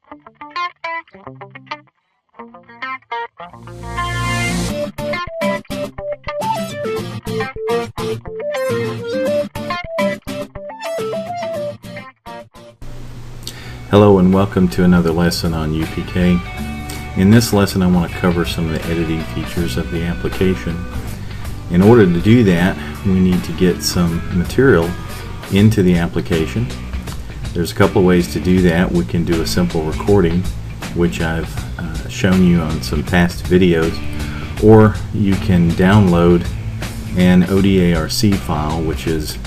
Hello and welcome to another lesson on UPK. In this lesson I want to cover some of the editing features of the application. In order to do that, we need to get some material into the application. There's a couple of ways to do that. We can do a simple recording, which I've shown you on some past videos, or you can download an ODARC file, which is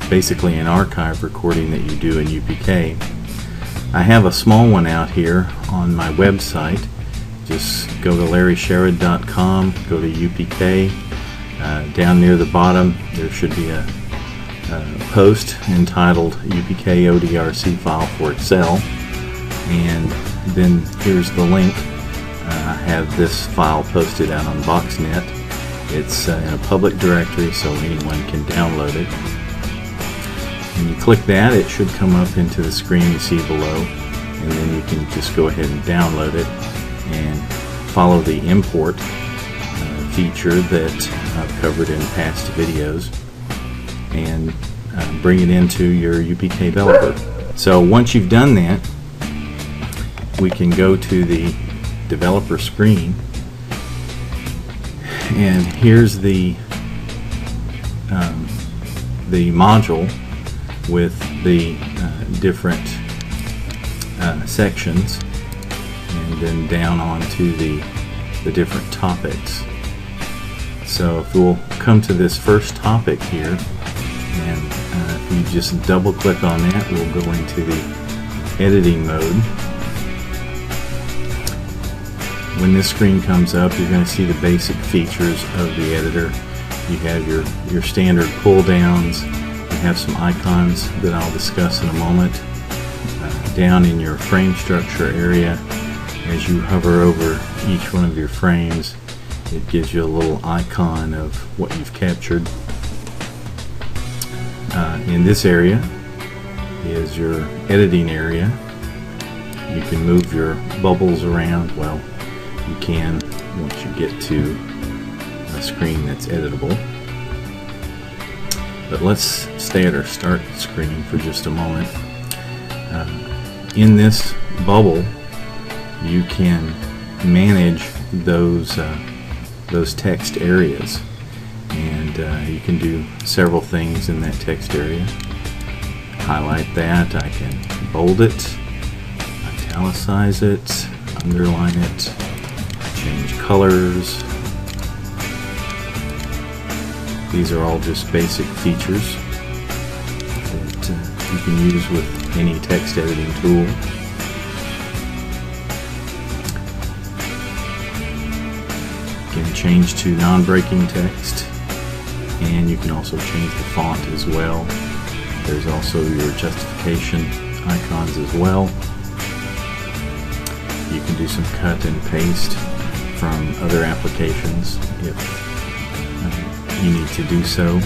basically an archive recording that you do in UPK. I have a small one out here on my website. Just go to larrysherrod.com, go to UPK. Down near the bottom there should be a post entitled UPK ODARC file for Excel, and then here's the link. I have this file posted out on BoxNet. It's in a public directory so anyone can download it. When you click that, it should come up into the screen you see below, and then you can just go ahead and download it and follow the import feature that I've covered in past videos and bring it into your UPK developer. So once you've done that, we can go to the developer screen, and here's the module with the different sections, and then down onto the different topics. So if we'll come to this first topic here, and if you just double click on that, we'll go into the editing mode. When this screen comes up, you're going to see the basic features of the editor. You have your standard pull downs. You have some icons that I'll discuss in a moment. Down in your frame structure area, as you hover over each one of your frames, it gives you a little icon of what you've captured. In this area is your editing area. You can move your bubbles around. Well, you can once you get to a screen that's editable. But let's stay at our start screen for just a moment. In this bubble, you can manage those text areas, and you can do several things in that text area. Highlight that. I can bold it, italicize it, underline it, change colors. These are all just basic features that you can use with any text editing tool. You can change to non-breaking text, and you can also change the font as well. There's also your justification icons as well. You can do some cut and paste from other applications if you need to do so.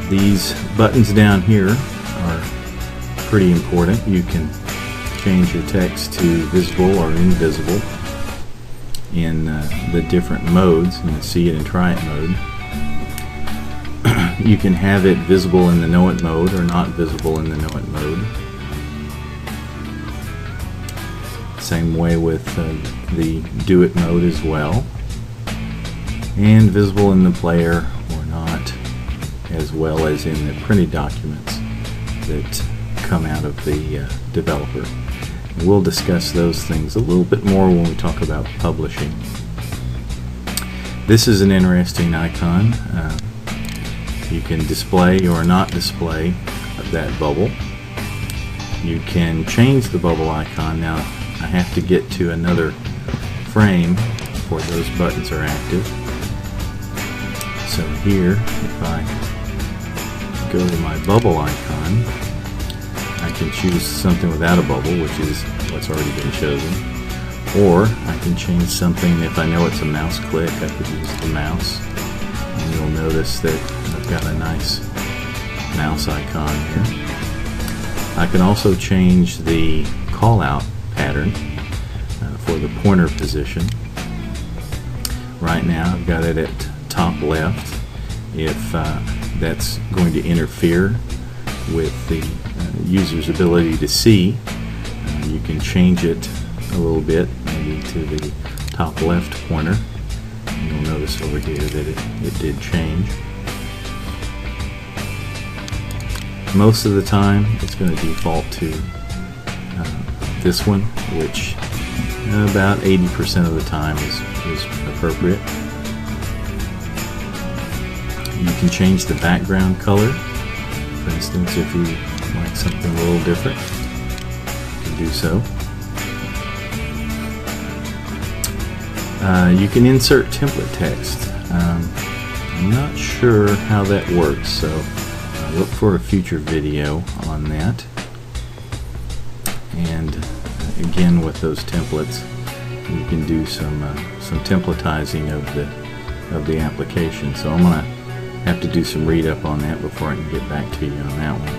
These buttons down here are pretty important. You can change your text to visible or invisible in the different modes, in the see it and try it mode. You can have it visible in the know it mode or not visible in the know it mode. Same way with the do it mode as well, and visible in the player or not, as well as in the printed documents that come out of the developer. We'll discuss those things a little bit more when we talk about publishing. This is an interesting icon. You can display or not display that bubble. You can change the bubble icon. Now I have to get to another frame before those buttons are active. So here, if I go to my bubble icon, I can choose something without a bubble, which is what's already been chosen, or I can change something. If I know it's a mouse click, I could use the mouse, and you'll notice that I've got a nice mouse icon here. I can also change the call out pattern for the pointer position. Right now I've got it at top left. If that's going to interfere with the user's ability to see, you can change it a little bit, maybe to the top left pointer. You'll notice over here that it did change. Most of the time it's going to default to this one, which about 80% of the time is appropriate. You can change the background color. For instance, if you like something a little different, you can do so. You can insert template text. I'm not sure how that works, so look for a future video on that. And again, with those templates, you can do some templatizing of the application. So I'm going to have to do some read up on that before I can get back to you on that one.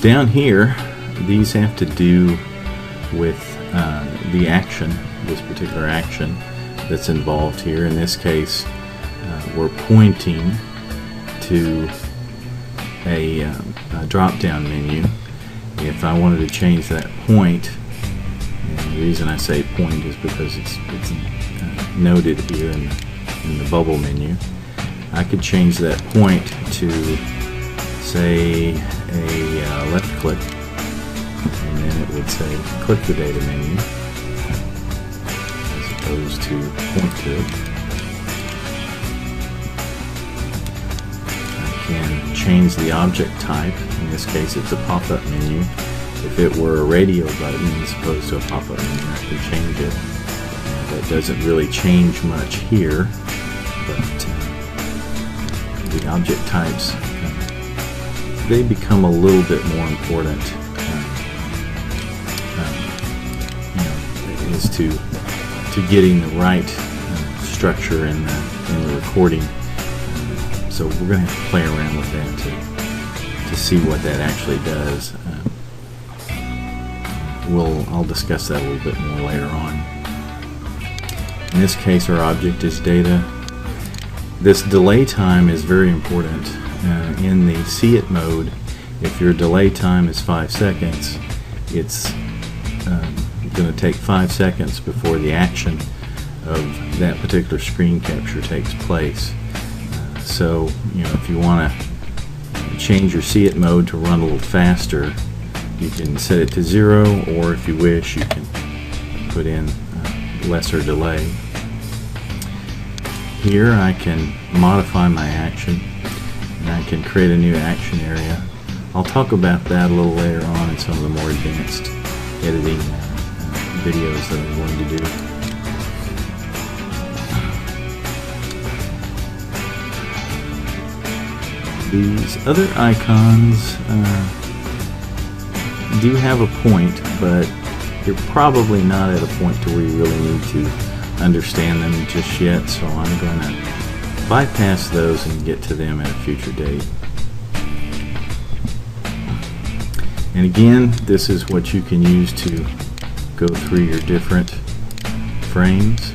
Down here, these have to do with the action, this particular action that's involved here. In this case, we're pointing to a drop-down menu. If I wanted to change that point, and the reason I say point is because it's noted here in the bubble menu, I could change that point to, say, a left click, and then it would say click the data menu as opposed to point to it. Can change the object type. In this case, it's a pop-up menu. If it were a radio button as opposed to a pop-up menu, I can change it. That doesn't really change much here, but the object types, they become a little bit more important as to getting the right structure in the recording. So we're going to have to play around with that to see what that actually does. I'll discuss that a little bit more later on. In this case, our object is data. This delay time is very important. In the see it mode, if your delay time is 5 seconds, it's going to take 5 seconds before the action of that particular screen capture takes place. So, if you want to change your see it mode to run a little faster, you can set it to 0, or if you wish, you can put in lesser delay. Here I can modify my action, and I can create a new action area. I'll talk about that a little later on in some of the more advanced editing videos that I'm going to do. These other icons do have a point, but you're probably not at a point to where you really need to understand them just yet, so I'm going to bypass those and get to them at a future date. And again, this is what you can use to go through your different frames.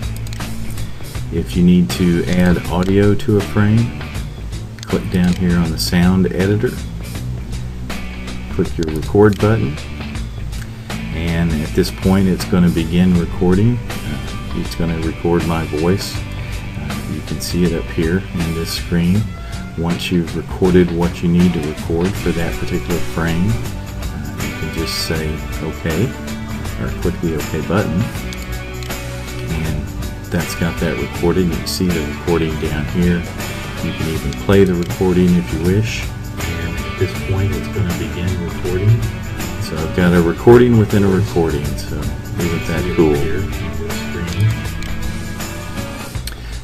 If you need to add audio to a frame, click down here on the sound editor, click your record button, and at this point it's going to begin recording. It's going to record my voice. You can see it up here in this screen. Once you've recorded what you need to record for that particular frame, you can just say OK, or click the OK button, and that's got that recorded. You can see the recording down here. You can even play the recording if you wish. And at this point it's going to begin recording. So I've got a recording within a recording, so isn't that cool?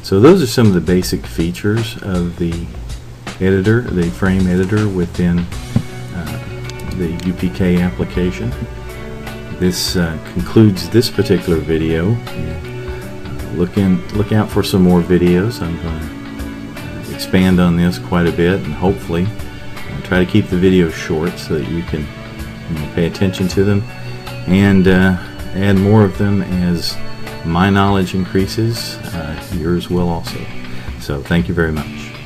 So those are some of the basic features of the editor, the frame editor within the UPK application. This concludes this particular video. Look out for some more videos. I'm going to expand on this quite a bit and hopefully try to keep the videos short so that you can pay attention to them, and add more of them as my knowledge increases. Yours will also. So thank you very much.